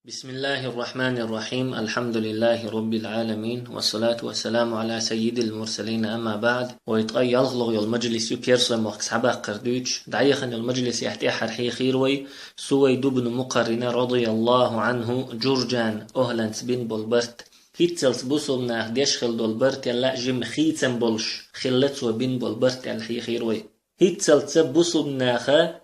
بسم الله الرحمن الرحيم. الحمد لله رب العالمين والصلاة والسلام على سيد المرسلين. أما بعد ويتقي يلغلغ المجلس يبيرسو موكس حبا قردوش دعيخن المجلس يحتي حرحي خيروي سوي دبن مقرن رضي الله عنه جورجان أهلنس بن بولبرت هيتسلس بوصلنا ديشخل دولبرت يلا جم خيتسن بولش خلتسو بن بولبرت الحي خيروي هيتسلس بوصلنا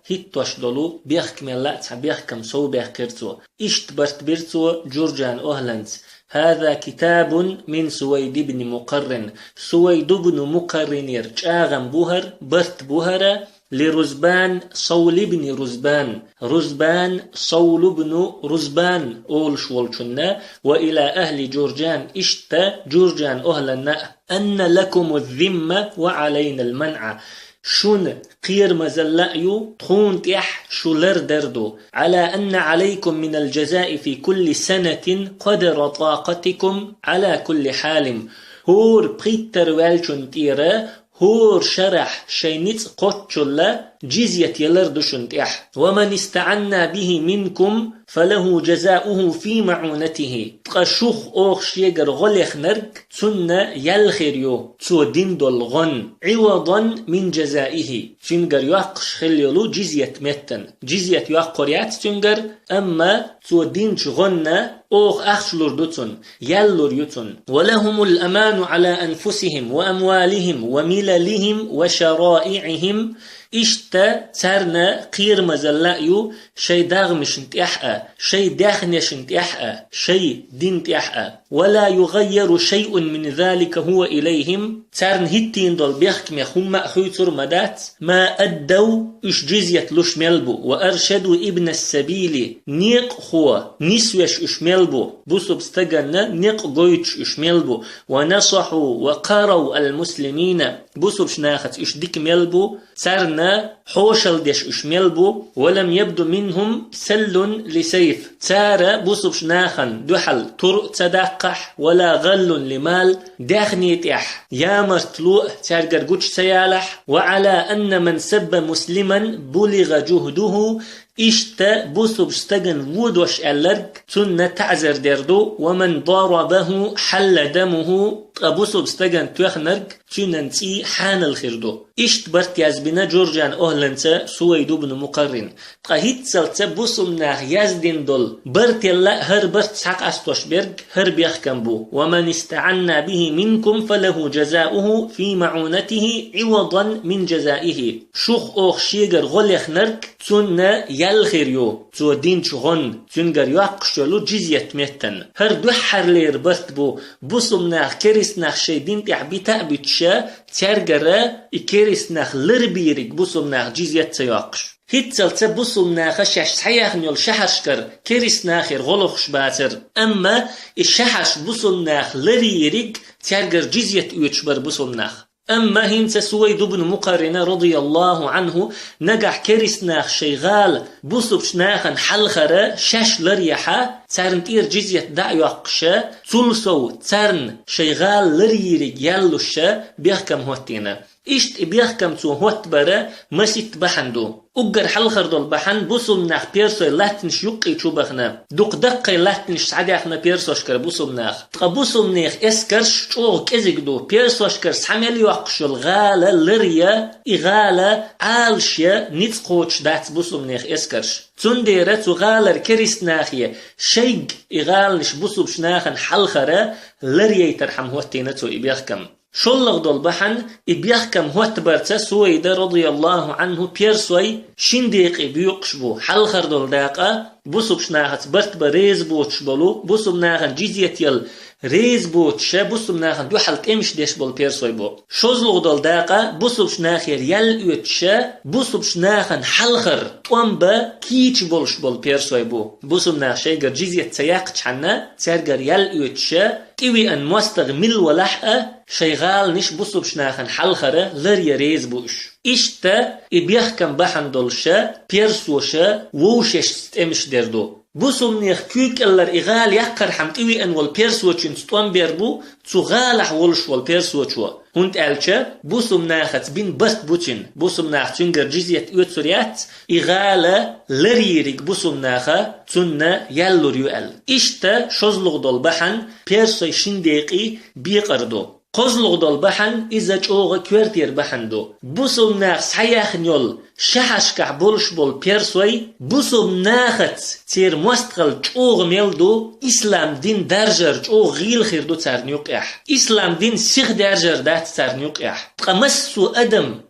هيتوش دولو بيخكم يلا بيخكم سو بيخكرتسو إشت برت بيرتسو جورجان أهلنس. هذا كتاب من سويد بن مقرن. سويد بن مقرن يرجاغم بوهر برت بوهر لرزبان صول بن رزبان رزبان صول بن رزبان أول شولشنا وإلى أهل جورجان إشتا جورجان أهلنا أن لكم الذمة وعلينا المنع. شون قير مزلأيو تخون تيح شولر دردو على أن عليكم من الجزاء في كل سنة قدر طاقتكم على كل حال. هور بخيتر والشون تيرا هور شرح شينيت قوتشولا جزية يلردشن تيح. ومن استعنا به منكم فله جزاؤه في معونته. تقشوخ أوخ شيغر غليخ نرك تسنة يلخيريو تسو دين دول غن عوضا من جزائه. فينجر يوقش خليلو جزية متن جزية يوقريات تنجر أما تسو دين غنة أوخ أخشلور دوتن يلور يتن. ولهم الأمان على أنفسهم وأموالهم ومللهم وشرائعهم. إشتا ترنا قير مزلأيو شي داغمش انتيحقا شي داخنش انتيحقا شي دين انتيحقا ولا يغير شيء من ذلك هو إليهم. ترن هتين دول بيحكم يخم أخيطر مدات ما أدوا إش جزية لش ملبو وأرشدوا ابن السبيل نيق خوا نسوش إش ملبو بوسو بستغن نيق قويتش إش ملبو ونصحوا وقاروا المسلمين بوسو بشناخت إش ديك ملبو ترنا حوشل ديش إش ملبو ولم يبدو منهم سل لسيف. تارا بوسو بشناخن دوحل طرق تدقح ولا غل لمال داخنيت إح يا مرتلوء تارجر قوش سيالح. وعلى أن من سب مسلما بلغ جهده إشتا بوسو بستغن وودوش ألرق تن تعزر دردو ومن ضربه حل دمه أبوسو بستغن توخنرق تننتي حان الخردو. إشت برت يزبنا جورجان أهلنسا سويدو بن مقرن قهيت سلتا بوسو مناخ يزدين دول برت يلا هر برت ساق أستوش برق هر بيخكم بو. ومن استعنا به منكم فله جزاؤه في معونته عوضا من جزائه. شوخ أوخ شيغر غليخ نرق تن يالخيريو تو دين شغن تنجر يقشلو جزية متن هر دو حرلير برت بو بوسو مناخ كريس ناخ شي دين تحبيتا بيتشا ترجر كريس ناخ لربيرك بوسو مناخ جزية تياقش. هيتسلت بوسو مناخ شاش صحيح نيول شحشكر كريس ناخر غلوخش باتر. أما الشحش بوسو مناخ لريرك ترجر جزية يوتشبر بوسو مناخ. أما هنت سويد بن مقرن رضي الله عنه نجح كريسناخ شيغال بوسبش ناخن حلخرة شاش لريحة ترن تير جزية دعيو قشة تلسو ترن شيغال لريري يالوشة بيحكم هوتينا. إشت بيحكم تو هوت برا مسيت بحندو أجر حلخر دول بحن بوسو مناخ بيرسو لاتنش يقي شوبخنا دوق دقي لاتنش سعدي احنا بيرسو شكر بوسو مناخ تقبوسو مناخ اسكرش شوغ كزيك دو بيرسو شكر سحمل يوقشو الغالة لريا إغالة عالشيا نتقوش دات بوسو مناخ اسكرش تنديرة تو غالر كريس ناخية شيق إغالنش بوسو بشناخن حلخرة لريا ترحم هوتينتو إبيخكم. شلغ دول بحن إبيحكم هوت برتا سويدة رضي الله عنه بيرسوي شنديق إبيقشبو حلخر دول داقا بوسو بشناخت برت بريز بوتش بلو بوسو بناخن جيزيت يل ريز بوتشا بوسو بناخن دو حلق امش ديش بول بيرسوي بو شوزلغ دول داقا بوسو بشناخير يل اوتشا بوسو بشناخن حلخر طوانبا كيش بولش بول بيرسوي بو بوسو بناخ شيقر جيزيت سياقش حنا تسارقر يل اوتشا تيوي أن مستغمل ولحقة شيغال نش بوسو بشناخن حلخرة لريا ريز بوش. إشتا إبيحكم بحن دولشا بيرسوشا ووشش ستمش دردو بوسم نيخ كوك اللر إغال يقر حمتوي أن والبيرسوچن ستوان بيربو تغالح ولش والبيرسوچوا هونت ألچا بوسم ناخت بين بست بوچن بوسم ناخ تنجر جزية اوتسوريات إغالة لريريك بوسم ناخا تنة يالور يؤل إشتا شزلغ دول بحن بيرسوي شنديقي بيقردو قزلغ دول بحن إذا جوغ كويرتير بحن دو بوسم ناخ سحياخ نيول شحشكح بولش بول بيرسوي بوسم ناخت تير مستقل جوغ ميلدو إسلام دين درجر جوغ غيل خير دو تارنيوك إح إسلام دين سيخ درجر دات تارنيوك إح تقمسو أدم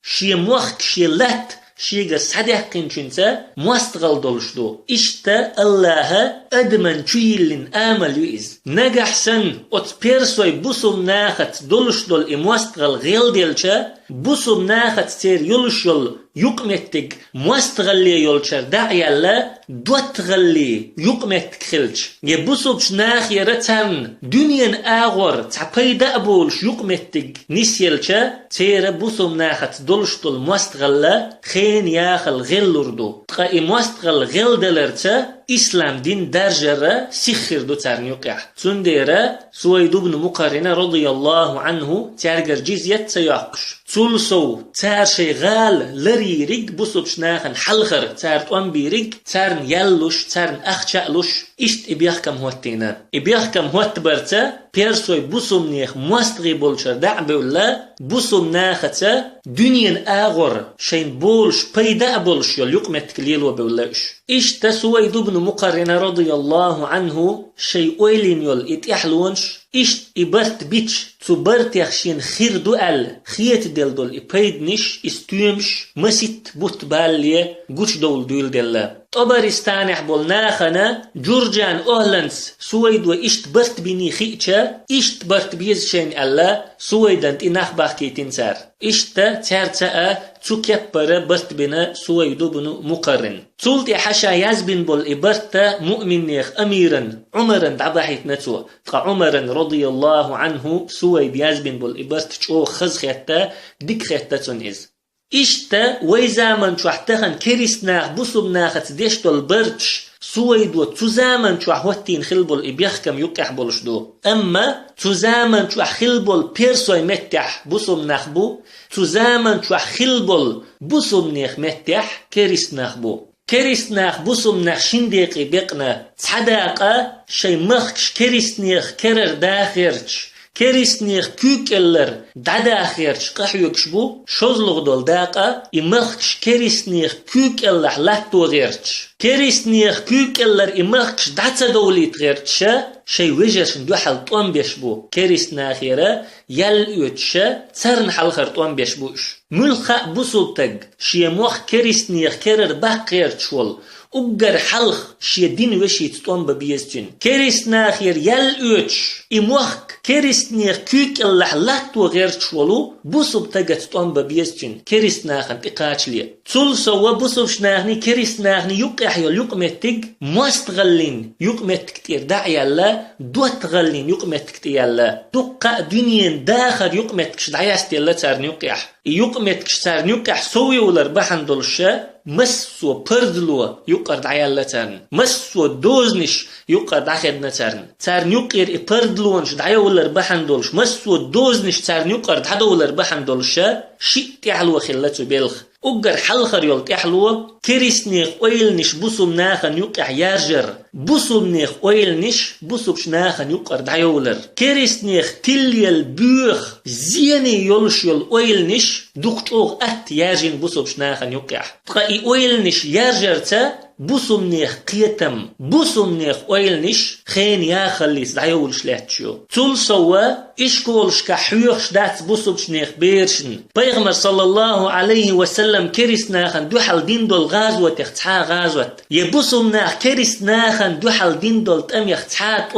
شي موخك شي لات شيغا صدق قنچنسا مستقل دولشدو إشتا الله أدمن چويلين آمل يئز نجحسن أت بيرسوي بوسم ناخت دولشدول إمستقل غيل ديلچا بوسم ناخت تير يولشول يقمتك مستغلي يولشر داعي الله دوتغلي يقمتك خلش يبوسبش ناخ يرتن دنيا آغور تعبيدا أبولش يقمتك نسيلشا تير بوسم ناخت دولشتول مستغلا خين ياخل غلردو تقا مستغل غل دلرتا إسلام دين درجرة سخر دو تارنيوكح تنديرا سويد بن مقارنة رضي الله عنه تارجر جزية سياقش تولسو تار شيغال لريريك بوسبش ناخن حلخر تار توانبيريك تارن يلوش تارن أخشألوش إشت إبيخكم هوتينا إبيخكم هوت برتا بيرسوي بوسم نيخ مستغي بولشر دعبه ولا بوسم ناختا دنيا آغر شين بولش بيدا بولش يقمت كليلو بولاش إشت سويد بن مقارنة رضي الله عنه شي أويلين يول إتيحلونش إشت إبرت بيتش تبرت يخشين خير دوال خيت دل دول إبايدنش استيمش مسيت بوت بالي قوش دول دول دل طبرستانح بولناخنا جورجان أهلنس سويد وإشت برت بني خيتشا إشت برت بيز شين ألا سويدانت إناخ باخكي تنسار إشتا تارتا تكبر برت بنا سويدو بنو مقرن تولت حشا يزبن بول إبرتا مؤمن نيخ أميرا عمرا دعباحيت نتوى عمرا رضي الله عنه سويد يزبن بول إبرت چو خز خيتا ديك خيتا تنئز إشتا ويزامن شوحتخن كريسناخ بوسبناخت ديشتو البرتش سويد وتزامن شوحوتين خلبول إبيخكم يقح بولشدو أما تزامن شوح خلبول بيرسوي متح بوسبناخ بو تزامن شوح خلبول بوسبناخ متح كريسناخ بو كريسناخ بوسبناخ شنديقي بيقنا صداقة شي مخش كريسناخ كرر داخرش كريسنيخ كوكلر دادا خيرش قحيوكش بو شوزلغ دول داقا إمخش كريسنيخ كوكلر لاتو غيرش كريسنيخ كوكلر إمخش داتا دوليت غيرش شي وجرش دوحل طوان بيشبو كريسناخيرا يلقوتشا تسرن حلخر طوان بيشبوش ملخا بوسلتق شي موخ كريسنيخ كرر باقيرتشول أجر حلخ شي دين وشي تطوان ببيزتين كريسناخير يلقوتش إموخ كريسنيخ كوك اللح لاتو غير تشولو بوسب تاقت طوان ببيزتين كريسناخن إقاش ليه تول سوا بوسب شناخني كريسناخني يقحيول يقمتك مستغلين يقمتك كتير داعي الله دوتغلين يقمتك كتير الله دقا دنيا داخل يقمتك شدعياستي الله تارن يقح يقمتك تارن يقح سوي ولر بحن دولشا مسو پردلو يقرد عيال تارن مسو دوزنش يقرد عخدنا تارن يقير پردلونش دعيا ولر بحن دولش مسو دوزنش تارن يقرد حدا ولر بحن دولشا شيء تعلو خلتو بيلخ أجر حلخر يول تحلو كريسنيخ أويلنش بوسم ناخن يقح يارجر بوسم أويلنش بوسبش ناخن يقرد عيولر كريسنيخ تليل بوخ زيني يولش يول أويلنش دكتور يارجن بوسبش ناخن يقح تقا أويلنش يارجرتا بوسمنيخ قيتم بوسمنيخ أويلنش خين ياخليس دعيولش لاتشو تول سوا إشكولش كحيوخش دات بوسبشنيخ بيرشن بيغمر صلى الله عليه وسلم كريسناخن دوحل دين دول غازوة تختحا غازوة يبوسمناخ كريسناخن دوحل دين دول تم يختحا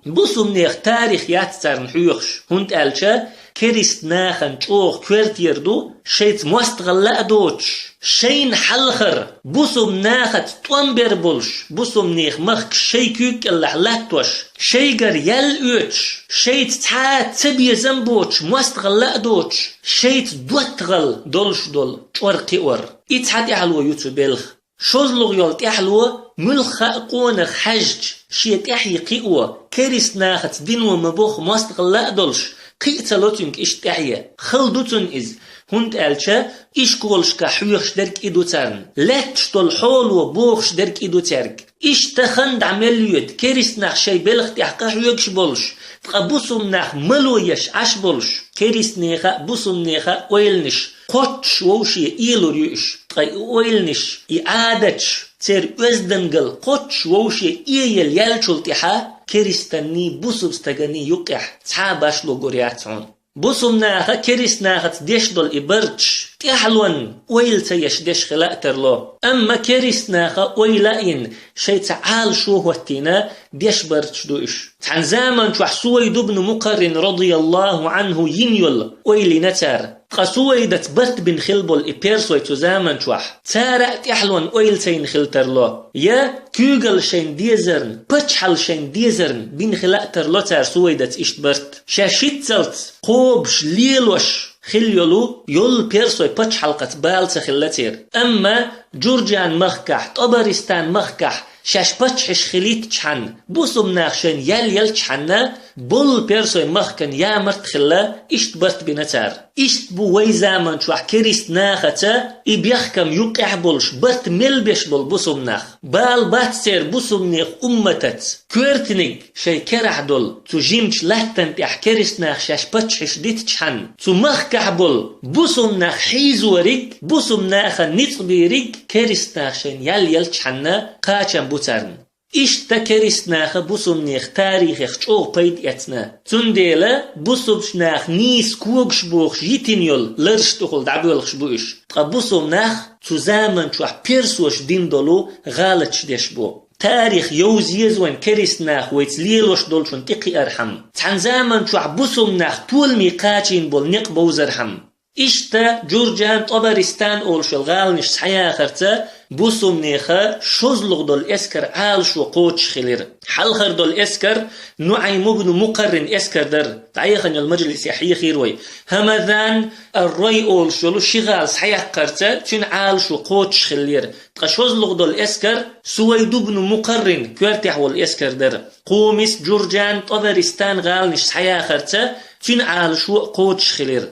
بوسمنيخ تاريخ ياتسارن حيوخش هنت ألشا كريسناخن چوخ كويرتيردو شيت مستغلا دوتش شين حلخر بوسمناخت طوان بيربولش بوسمنيخ مخ شيكوك اللحلاتوش شيجر يلقوتش شيت تعات تبي زنبوتش مستغلا دوتش شيت دوتغل دولش دول چورقي ور إتحاد يحلو يوتو بيلخ شوزلغ يولت يحلو ملخا قونخ حجج شيت احي قيوة كريس ناخت دينو مبوخ مستغلا دولش قيتلوتنك اشتعيا خلدوتن إز هند ألشا إش كولش كحيوخش درك إدو تارن لاتش دول حول وبوخش درك إدو تارك إش تخند عمليوت كريس ناخ شي بلخ تحقا حيوخش بولش فقبوسم ناخ ملويش عش بولش كريس نيخا بوسم نيخا ويلنش قوتش ووشي إيلو ريوش ويلنش إعادتش تير وزدنجل قوتش ووشي إيل يالشول تحا كريستاني بوسبستغاني يقح تعاباش لو غورياتون بوسمناها كريسناها تديش دول إبرتش تحلون ويل تيش ديش خلاقتر له أما كريسناها ويلائن شي تعال شو هوتينا ديش برتش دوش عن زمن تحسوي دبن مقرن رضي الله عنه ينيول ويلي نتار قسوي دت برت بن خلبول إبيرسوي تزامن توح تارع تحلون ويل تين خلتر له يا كوغل شين ديزرن بتشحل شين ديزرن بن خلاقتر له تار سوي دت إشت برت شاشيتزلت قوبش ليلوش خليولو يول بيرسوي بتش حلقة بالت خلتير أما جورجان مخكح طبرستان مخكح شاش بتش خليت تشحن بوسم ناخشن يل تشحنا بول بيرسوي مخكن يا مرت خلا إشت برت بنتار إشت بو وي زامن شوح كريست ناختا إبيخكم يقع بولش برت ملبش بول بوسم ناخ بال باتسير بوسم نيخ أمتت كورتنيك شي كرح دول تجيمش لاتن تح كريست ناخ شاش بتش ديت تشحن تو مخكح بول بوسم ناخ حيزوريك بوسم ناخ نيصبيريك كريست ناخشن يل تشحنا قاچن بوتارن إشتا كريستناخ بوسم نيخ تاريخ چوغ بيد يتنا تنديلا بوسمش ناخ نيس كوغش بوخش يتنيول لرش تخل دعبولخش بوش بوسم ناخ تزامن چوح بيرسوش دين دولو غالتش ديش بو تاريخ يوزيزوين كريستناخ ويتليلوش دولشون تقي أرحم تحن زامن چوح بوسم ناخ طول ميقاتين بول نق بوزرحم إشتا جورجان طبرستان أولشل غالنش صحيا خرتا بوسم نيخا شوزلغ دول اسكر عالش وقوتش خلير حلخر دول اسكر نعيم بن مقرن اسكر در تعيخن المجلس يحيي خيروي همذان الرأي أولشلو شغال صحيا قرتا تن عالش وقوتش خلير شوزلغ دول اسكر سويد بن مقرن كورتح والاسكر در قومس جورجان طبرستان غالنش صحيا خرتا تن عالش وقوتش خلير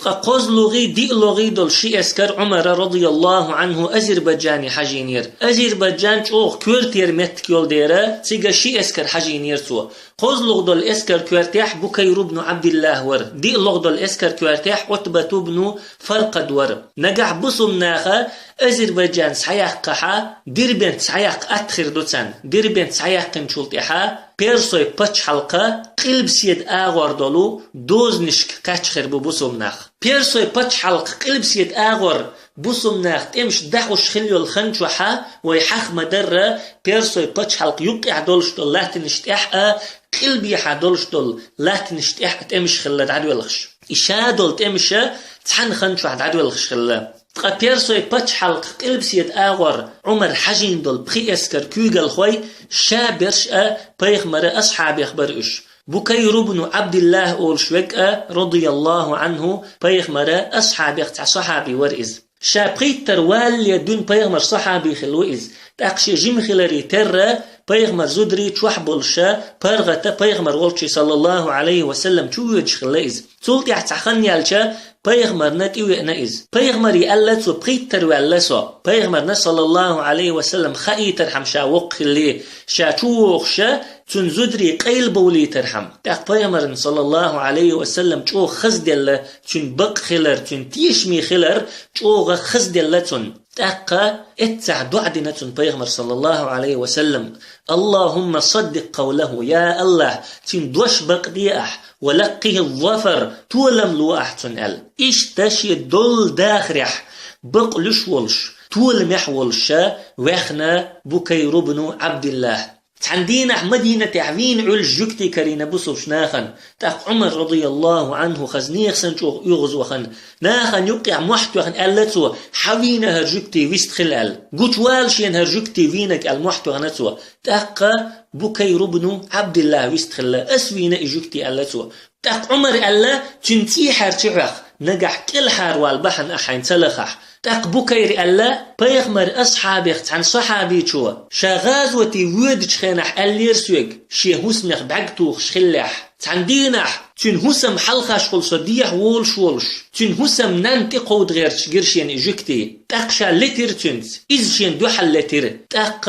قوز لغي دي لغي دول شي اسكر عمر رضي الله عنه أزربيجاني حجينير أزربيجان چوغ كورتير متكيول ديرا تيغا شي اسكر حجينير سو قوز لغ دول اسكر كورتيح بكير بن عبد الله ور دي لغ دول اسكر كورتيح عتبة بن فرقد ور نجح بصم ناخا أزربيجان سحياق قحا ديربين سحياق أتخر دوتان ديربين سحياق قنشولتيحا بيرسوي بتش حلقة قلب سيد آغور دولو دوز نشك كاتشخر ببوسم ناخ بيرسوي بتش حلقة قلب سيد آغور بوسم ناخ تمش دحوش خليو الخنشوحا ويحخ مدرة بيرسوي بتش حلقة يوقع دولش دول لا تنشتحقا قلبي حدولش دول لا تنشتحقا تمش خلا عدو الخش إشا دول تمش تحن خنشوح عدو الخش خلا بيرسوي بتش حلق قلب سيد آغور عمر حجين دول بخي اسكر كوغل خوي شابرش بيغمر أصحاب يخبرش بكير بن عبد الله أول شوك رضي الله عنه بيغمر أصحاب يختع صحابي ورئز شابقيتر والي دون بيغمر صحابي خلوئز تاقشي جيم خلاري تر بيغمر زودري تشوح بولشا برغة بيغمر والشي صلى الله عليه وسلم چويج خلائز تولتي احتاقن يالشا بيغمر نتيو يأنئز بيغمر يألت وبقيتر ويألسو بيغمر صلى الله عليه وسلم خائي ترحم شا وقخلي شا چوخ شا تنزدري قيل بولي ترحم تاق بيغمر صلى الله عليه وسلم چوخ خزدل تن بق خلر تن تيشمي خلر چوخ خزدل تن تاق اتع دعدنا تن بيغمر صلى الله عليه وسلم اللهم صدق قوله يا الله تن دوش بق دياح ولقه الظفر تولم لو أحسن ال إيش تشي دول داخرح بقلش ولش تول محولش وخنا بكير بن عبد الله عندنا مدينة عوين عل جكتي كرينا بصوش ناخن تاق عمر رضي الله عنه خزنيخ سنشوغ يغزوخن ناخن يقع محتوخن ألتو حوينها جكتي ويست خلال قوتوالشين هرجكتي وينك المحتوخنتو تاق بكير بن عبد الله ويستخلا أسوين إجوكتي ألا سوا تاق عمر ألا تنتي حار تحوخ نجح كل حار والبحن أحين تلخح تاق بكير ألا بيغمر أصحابي عن صحابي شوا شغازوتي ود شخنح ألير سوق شي هسمخ بعقتوخ شخلح تعندينح تن هسم حلقة شغل صديح وولش تن هسم ننتقو دغيرش قرشين إجوكتي تاقشا لتر تنس إزشين دوحل لتر تاق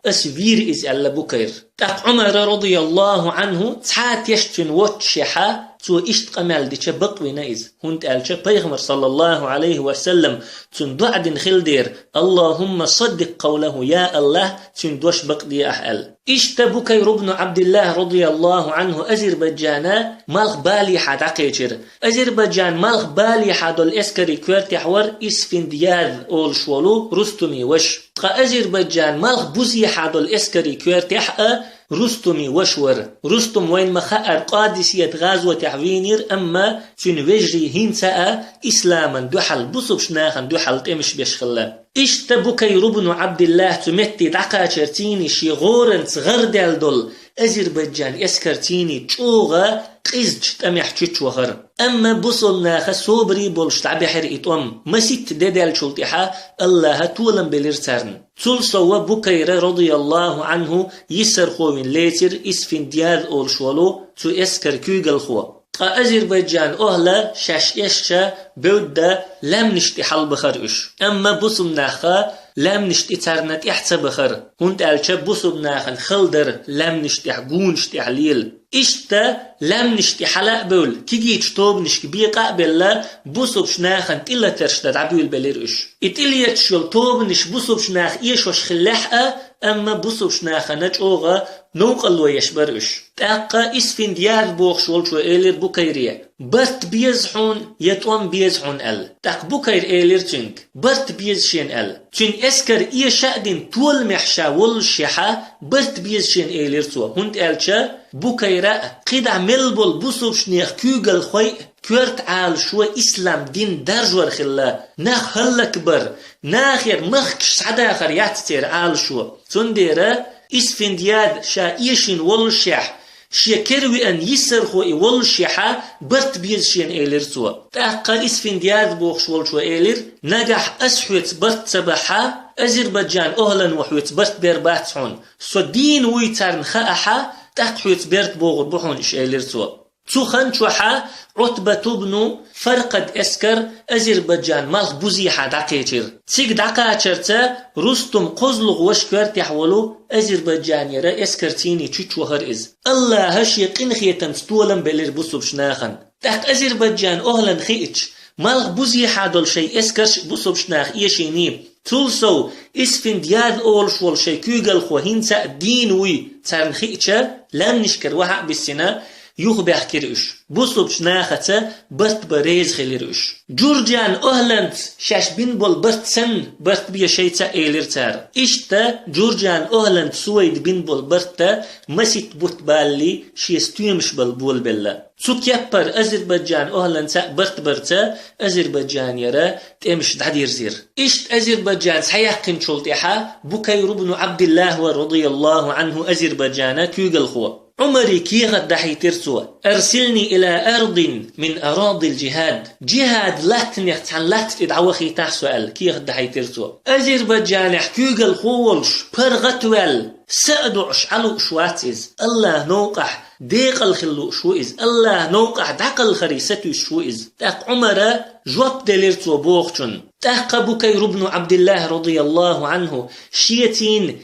أسفير إز ألا بكير تاق عمر رضي الله عنه تحات يشتن واتشحا تو إشت قمال دي شبق وينايز هنت ألشا بيغمر صلى الله عليه وسلم تن دعد خلدير اللهم صدق قوله يا الله تن دوش بق دي أحل إشت بكير بن عبد الله رضي الله عنه أزربيجانا مالخ بالي حد عقيتر أزربيجان مالخ بالي حد الإسكري كورتي حور إسفندياذ أول شولو رستمي وش تقا أزربيجان مالخ بوزي حد الإسكري كورتي حقا رستمي وشور رستم وين مخاء قادسية غازوة تعوينير أما فين وجري هنساء إسلاما دوحل بصبش ناخن دوحل تمش بيشخلا إشت بكير بن عبد الله تمتي دعقا شرتيني شي غورن صغر دل أزربيجان اسكرتيني تشوغا قزج تمح تشوغر أما بصل ناخ صوبري بولش تعبحر إطوم مسيت ديدال شلطحا الله طولا بلرسارن تلصوا بكير رضي الله عنه يسر خوين ليتر اسفندياذ أول شولو تو اسكر كيغل خوا أزربيجان أهلا شاش إششا بودا لم نشتي حل بخرش أما بصل ناخا لم نشتي ترنت إحسا بخر هنت ألشا بصل ناخن خلدر لم نشتي حقون نشتي عليل إشتا لم نشتي حلاق بول كيجي تشتوب نشكي بيقع بلا بصل شناخن إلا ترشتد عبيل بليرش إتليت شل توب نش بصل شناخ إيش وش خلاحة أما بصل شناخ نجوغا نوقل ويشبرش تاقا إسفنديار بوخ شول شو إيلر بكيرية برت بيزحون يتوان بيزحون تاق بكير إيلر تنك برت بيزشين تن اسكر إيه شادين طول محشا والشيحة برت بيزشين إيلر تو هند ألشا بكيرا قيدع ملبول بصل شنيخ كيوغل خوي كورت عال شو إسلام دين درجور خلا ناخ هلا كبر ناخر مخكش سعداخر يعتتير عال شو تنديرا إسفندياد شا إيشين والشيح شكروي أن يسرخو إي والشيحة برت بيزشين إيلر سوا تاقا إسفندياد بوخش والشو إيلر نجح أسحوت برت سبحا أزربيجان أهلا وحوت برت بيربات سحون سو دين ويتارن خاحا تحوت بيرت بوغر بوحون إش إيلر سوا تخن شوحا عتبة بن فرقد اسكر أزربيجان مالخ بوزيحة دقيتر تيك دقاتشرتا رستم قزلغ وشكر تحولو أزربيجان يرى اسكرتيني تشوهر إز الله هشي قنخيتن ستولن بلير بوسوب شناخن تحت أزربيجان أهلا خيئتش مالخ بوزيحة دول شي اسكرش بوسوب شناخ إيشيني تولسو اسفندياد أول شوال شي كيوغل خوهينسا دينوي تارن خيئتشا لم نشكر وحق بالسنة يخبح كرش بوصب شناخته برت بريز خليرش جورجان أهلند شاش بين بول برت سن برت بيا شيتا إيلرتار إشتا جورجان أهلند سويد بين بول برتا مسيت بوت بالي شيستويمش بالبول بلا سوك يبر أزربيجان أهلند سا برت برتا أزربيجان يرى تمش دعدير زير إشت أزربيجان سحيقن شلطيحا بكير بن عبد الله رضي الله عنه أزربيجان كيوغل خوا عمري كيغ الدحي ترسوا أرسلني إلى أرض من أراضي الجهاد جهاد لاتن يختحن لات إدعوخي تحسوال كيغ الدحي ترسوا أزربيجان حكيغ الخولش برغتوال سأدعش علو شواتيز الله نوقح ديق الخلو شوئز الله نوقح دق الخريستو شوئز تاق عمر جواب دليرتو بوغتون تاق بكير بن عبد الله رضي الله عنه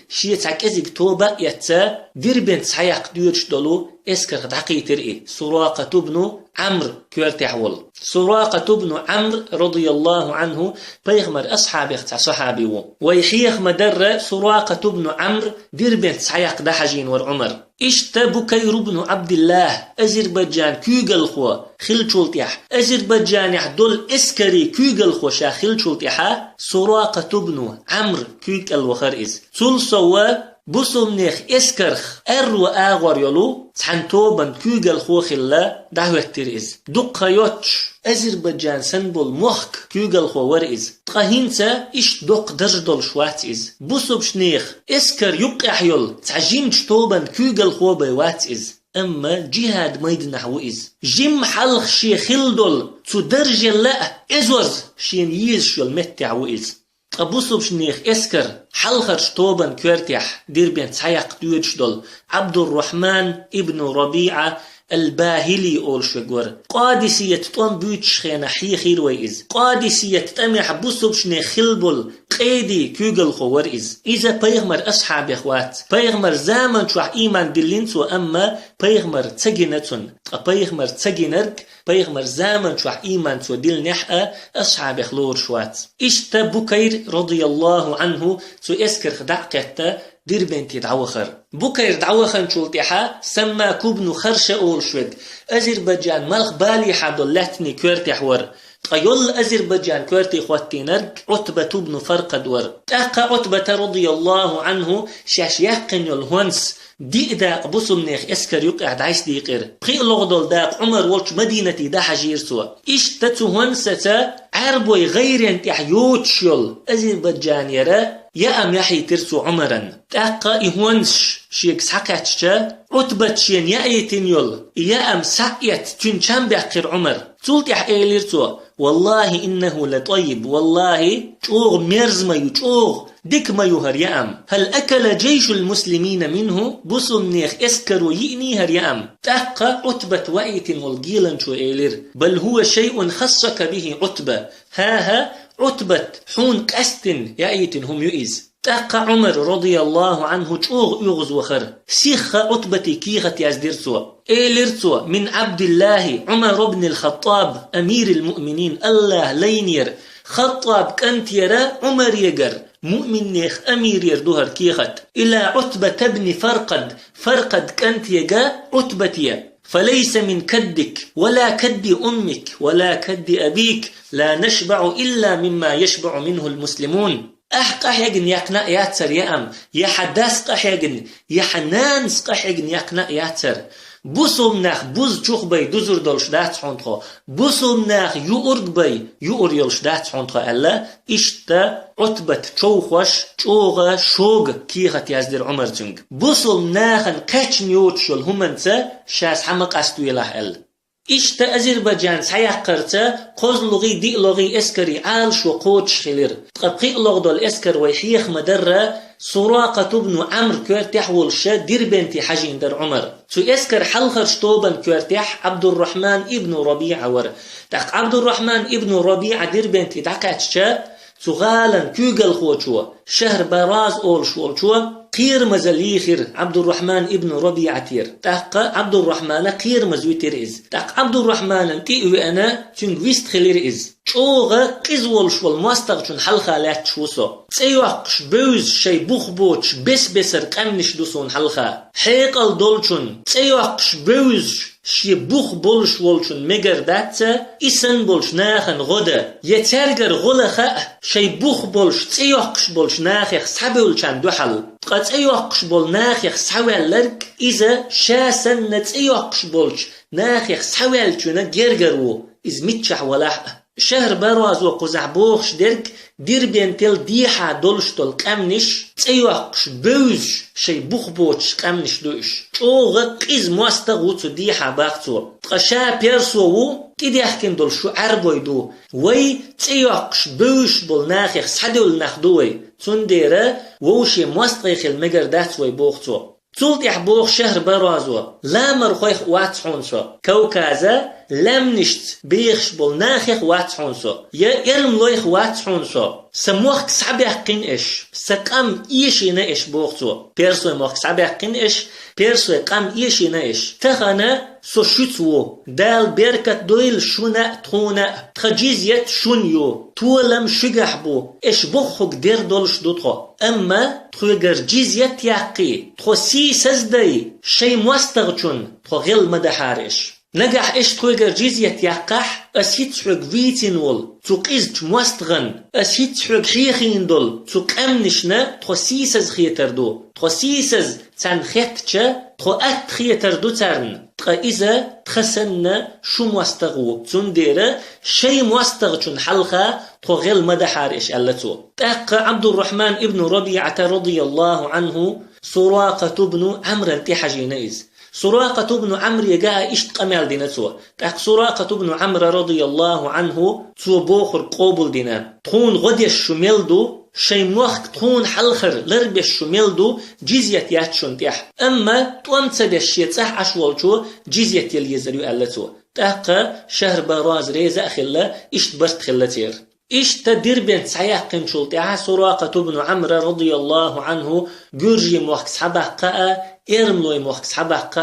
شيتعك ازيق توبا يتا ديربنت سحيق ديوش دولو اسكر دقي ترئي سراقة بن عمرو كوالتحول سراقة بن عمرو رضي الله عنه بيغمر أصحاب يختع صحابي ويحيخ مدر سراقة بن عمرو ديربنت سحيق دحجين ورعمر إشتا بكير بن عبد الله أزربيجان كيغل خوا خلشولتيح أزربيجان يحدول اسكري كيغل خوا شا خلشولتيحا سراقة بن عمرو كيغل وخرئز تلسوا بوسم نيخ اسكرخ ارو اغور يلو تحنتوبن كوغل خوخ الله دعوة ترئز دقا يوتش أذربيجان سنبول مخك كوغل خو ورئز تقهينتا إش دق درجدل شوات إز بوسم شنيخ اسكر يقع يل تعجينش توبن كوغل خو بيوات إز أما جهاد ميد نحو إز جيم حلخ شي خلدل تو درجة لا إزوز شين يز شول متعو إز أبوسو بشنيخ اسكر حلخر شطوبا كورتيح دير بين تسايق دوجدل عبد الرحمن ابن ربيعة الباهلي أول شغور قادسية تطم بيوتش خينا حي خير ويز قادسية تتمح بوسو بشنيخ خلبل قيدي كوغل خوار إز إذا بيغمر أصحاب إخوات بيغمر زامن شوح إيمان دلينتو أما بيغمر تسجنتون بيغمر تسجنرك بيغمر زامن شوح إيمان تو دل نحقا أصحاب إخلور شوات إشتا بكير رضي الله عنه تو اسكر خدعقتا دير بنتي دعوخر بكير دعوخن شولتيحا سما كوبنو خرشة أول شوك أذربيجان ملخ بالي حدولتني كورتي حور تقيل أذربيجان كورتي خواتينرك عتبة بن فرقد ور تاقا عتبة رضي الله عنه شاش يقن يلهونس ديقدا بوسمنيخ اسكر يقع دعيس ديقر بخي لغدل داق عمر والش مدينتي دا حجير سوا إش تتهونسة عربوي غير انتح يوتشل أذربيجان يرى يا أم يحي ترسو عمرا تاقا إهونش شيك سحكاتشا عتبة شين يأيتين يل يا أم سعيت تنشان بحقر عمر تولتح إيليرتو والله إنه لطيب والله شوغ ميرزما يشوغ ديك ما يهر يأم هل أكل جيش المسلمين منه بوسمنيخ اسكرو يئني هر يأم تاقا عتبة وأيت والجيلن شو إيلير بل هو شيء خصك به عتبة ها عتبة حون كاستن يأيتن هم يؤيز تاقا عمر رضي الله عنه شوغ يغز وخر سيخ عتبتي كيغة يزدرسوا إيلرسوا من عبد الله عمر بن الخطاب أمير المؤمنين الله لينير خطاب كانت يرى عمر يقر مؤمن نيخ أمير يردوهر كيغت إلى عتبة بن فرقد كانت يقى عتبتي فليس من كدك ولا كد أمك ولا كد أبيك لا نشبع إلا مما يشبع منه المسلمون أحقح يجن يقنع ياتر يأم يحدث قحيجن يحنانس قحيجن يقنع ياتر بوسوم ناخ بوز چوخ بي دوزر دولش دات حونتخو بوسوم ناخ يؤرد بي يؤر يلش دات حونتخو ألا إشتا عتبة چوخوش چوغا شوغ كيغت يزدر عمر جنگ بوسوم ناخن قاچ نيوتشل همنسا شاس حمق استو يلاح أل إشتا أذربيجان سيقرتا قوزلغي ديقلغي اسكري عالش وقوتش خلير تقبقي لغدول اسكر ويحيخ مدرة سراقة بن عمرو كورتيح والشا دير بنتي حجين در عمر تو اسكر حلخر شتوبن كورتيح عبد الرحمن ابن ربيعة ور تاق عبد الرحمن ابن ربيعة دير بنتي داكاتشا تو غالا كوغل خوشوا شهر براز أول شوالشوا قير مزليخر عبد الرحمن ابن ربيعة تير تاق عبد الرحمن قير مزويتر إز تاق عبد الرحمن تيوي أنا تنغويست خلير إز شوغا قزولش والمواستغشون حلخالات شوسو تسيوقش بوز شي بوخبوش بسر قمنش دوسون حلخا حيقل دولشون تسيوقش بوز شي بوخ بولش والشون مگر داتسا إسن بولش ناخن غدا يترگر غلخا شي بوخ بولش تسيوقش بولش ناخيخ سحبولشان دوحل قد تسيوقش بول ناخيخ سحوالرك إذا شاسن نتسيوقش بولش ناخيخ سحوالشونا جرگرو إز متشح ولاح شهر براز وقزع بوخش درك دير بينتل ديحا دولشتل قمنش تسيوقش بوز شي بوخبوش قمنش دوش اوغا قيز مواستغوتو ديحا باقتو تقشا بيرسوو تديحكن دولشو عربويدو وي تسيوقش بوش بول ناخيخ سحدول ناخدوي تنديرا ووشي مواستغيخ المجر داتوي بوختو تولت يحبوخ شهر برازو لا مرخويخ واتحونسو كوكازا لم نشت بيخش بول ناخيخ واتحونسو يا إرم لويخ واتحونسو سموخ سعبيحقين إش سقام إيشينا إش بوختو بيرسوي موخ سعبيحقين إش بيرسوي قام إيشينا إش تخانا سو شتو دال بيركت دويل شونا تخونا تخجيزيت شونيو تولم شجحبو إش بوخوك دير دولش دوتخو أما تخوغر جيزيت ياقي تخو سي سزدي شي مواستغچون تخو غيل مدحارش نجح إيش تويجر جزية يقح أسيت حق فيتين ول تقيزج مستغن أسيت حق حيخين دول تقامنشنا تخسيسز خيتردو تخسيسز تان خيتشا تخوات خيتردو تارن إذا تخسن شو مستغو تندير شيء مستغ حلقة تغل مدحار إيش ألتو تاق عبد الرحمن ابن ربيعة رضي الله عنه سراقة بن عمرو انتحجينيز سراقة بن عمرو يجاء إشت قمال دينتو تاق سراقة بن عمرو رضي الله عنه تو بوخر قوبل دينا تخون غدي الشميلدو شي موخك تخون حلخر لرب الشميلدو جزية ياتشون تيح أما توامتسا بيشيتسح عشوالشو جزية يليزريو ألتو تاق شهر باراز ريزا أخلا إشت برت خلتير إشت دربين سعيق قنشولتها سراقة بن عمرو رضي الله عنه جورجي موخك سحبق إرملوي موخك سحبق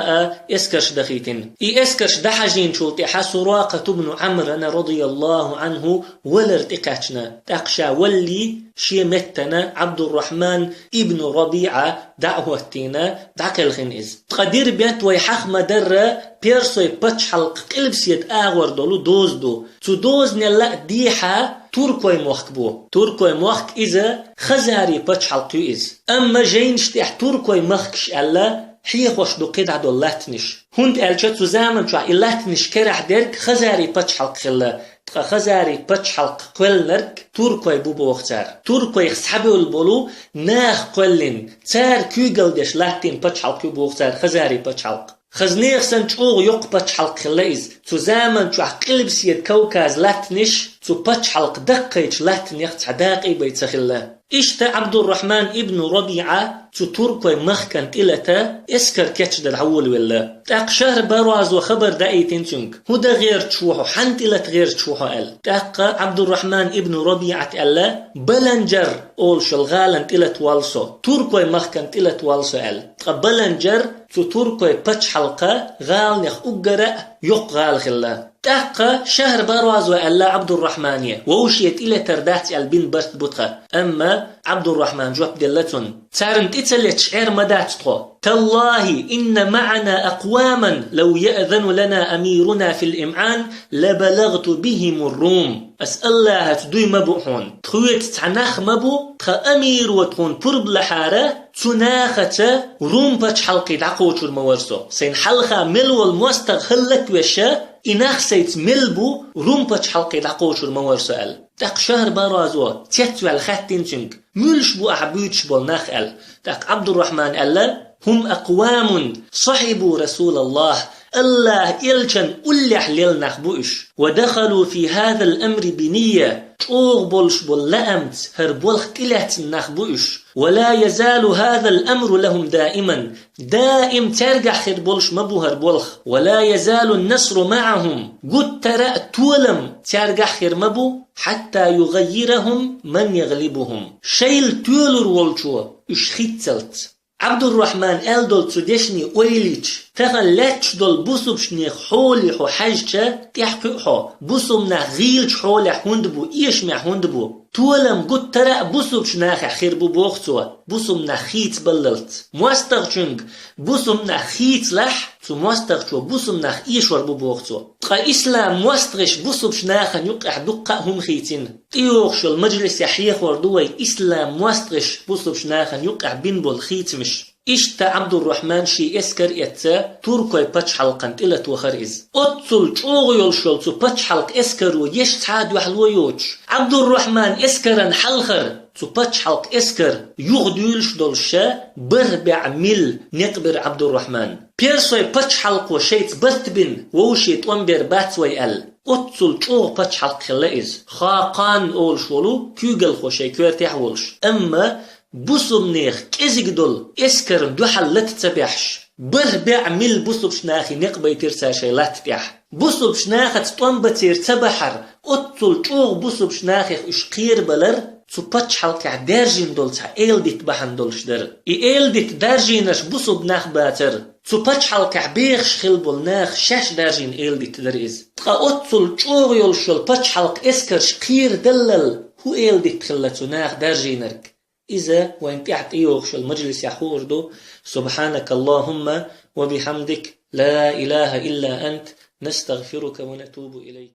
إسكرش دخيتين إسكرش دحجين شولتها سراقة بن عمرو رضي الله عنه ولرتقاتنا تقشا ولي شيمتنا عبد الرحمن ابن ربيعة دعوتنا دعك الخنئز تقدير بيت ويحخ مدر بيرسوي بتش حلق قلب سيد آغور دولو دوزدو تو دوز نلا ديحة توركوي موخك بو توركوي موخك إذا خزاري بتش حلقيو إز أما جينش تيح توركوي مخكش ألا حيخوش دو قيد عدو اللاتنش هند ألشا تزامن شو اللاتنش كرح ديرك خزاري بتش حلق خلا خزاري بتش حلق قولنرك توركوي بوبو اختار توركوي خسحبو البولو ناخ قولن تار كيوغل ديش لاتين بتش حلق بو اختار خزاري بتش حلق خزنيخ سنجوغ يق بتش حلق خلايز تزامن شو قلب سيد كوكاز لاتنش تو بتش حلق دقيش لاتن يخت عداقي بيتسخلا إشتا عبد الرحمن ابن ربيعة تو توركوي مخكن إلتا إسكر كتش دالعول ولا تاق شهر براز وخبر دايتين تنك هدا غير تشوحو حنت إلت غير تشوحو أل تاق عبد الرحمن ابن ربيعة ألا بلنجر أول شلغالن إلت والسو توركوي مخكن إلت والسو أل تاق بلنجر تو توركوي بتش حلقة غال نخ أقرأ يق غال خلا تاق شهر براز وألا عبد الرحمن ووشيت إلى تردات البين برت بطخة أما عبد الرحمن جواب دلتون تارنت إتسلت شعر مداتتخو تالله إن معنا أقواما لو يأذن لنا أميرنا في الإمعان لبلغت بهم الروم أسأل الله تدوي مبوحون تخويت تعناخ مبو أمير وتكون برب لحارة تناخة روم باتش حلقي دعقوش المورسو سين حلقة ملو الموستغ خلت وشا إناخ سيت ملبو روم باتش حلقي دعقوش المورسو أل تاق شهر برازو تيتو الخاتين تنك ملش بو أعبوتش بالناخ أل تاق عبد الرحمن ألا هم أقوام صحبوا رسول الله الله إلشن ألح للنخ بوش ودخلوا في هذا الأمر بنية تشوغ بولش بولأمت هربولخ كلات النخ بوش ولا يزال هذا الأمر لهم دائما دائم ترجع خير بولش مبو هربولخ ولا يزال النصر معهم قد ترى تولم ترجع خير مبو حتى يغيرهم من يغلبهم شيل تولر والشو اشخيتزلت عبد الرحمن ألدول تدشني أويليتش تغلتش دول بوسوبشني حولي حو حاجة تحكي حو بوسومنا غيلش حولي حوندبو إيش مع حوندبو تولم قد ترى بوسوبش ناخي خير بو بوختوا بوسومنا خيت بللت موستغشنج بوسومنا خيت لح تو موستغشو بوسومنا إيشور بو بوختوا تقا إسلام موستغش بوسوبش ناخن يقع دقا هم خيتين تيوخش المجلس يحيخ وردوي إسلام موستغش بوسوبش ناخن يقع بينبو الخيت مش إشتا عبد الرحمن شي إسكر إتا توركوي باتش حلقان إلا توخريز أتصل چوغ يولشول تو باتش حلق إسكرو يش تعاد وحلو يوش عبد الرحمن إسكرن حلخر تو باتش حلق إسكر يغدولش دولشا بربع ميل نقبر عبد الرحمن بيرسوي باتش حلق وشيت برتبن ووشيت وانبر باتوي أل أتصل چوغ باتش حلق خلائز خاقان أولشولو كيوغل خوشي كويرتيح ولش أما بوسم نيخ كيزيك دول اسكر دو حلت تبيحش بربع ميل بوسم شناخي نقبي ترسا شيلات تبيح بوسم شناخة تطنبتير تبحر أطل چوغ بوسم شناخي اشقير بلر تو باتش حلقة دارجين دول تا ايل ديت بحن دولش در ايل ديت دارجينش بوسم ناخ باتر تو باتش حلقة بيخش خلبول ناخ شاش دارجين ايل ديت در إز تقا أطل چوغ يولشول باتش حلق اسكر شقير دلل هو ايل ديت خلتو ناخ دارجينرك إذا وإن تحت إيوغش المجلس يحوردو سبحانك اللهم وبحمدك لا إله إلا أنت نستغفرك ونتوب إليك.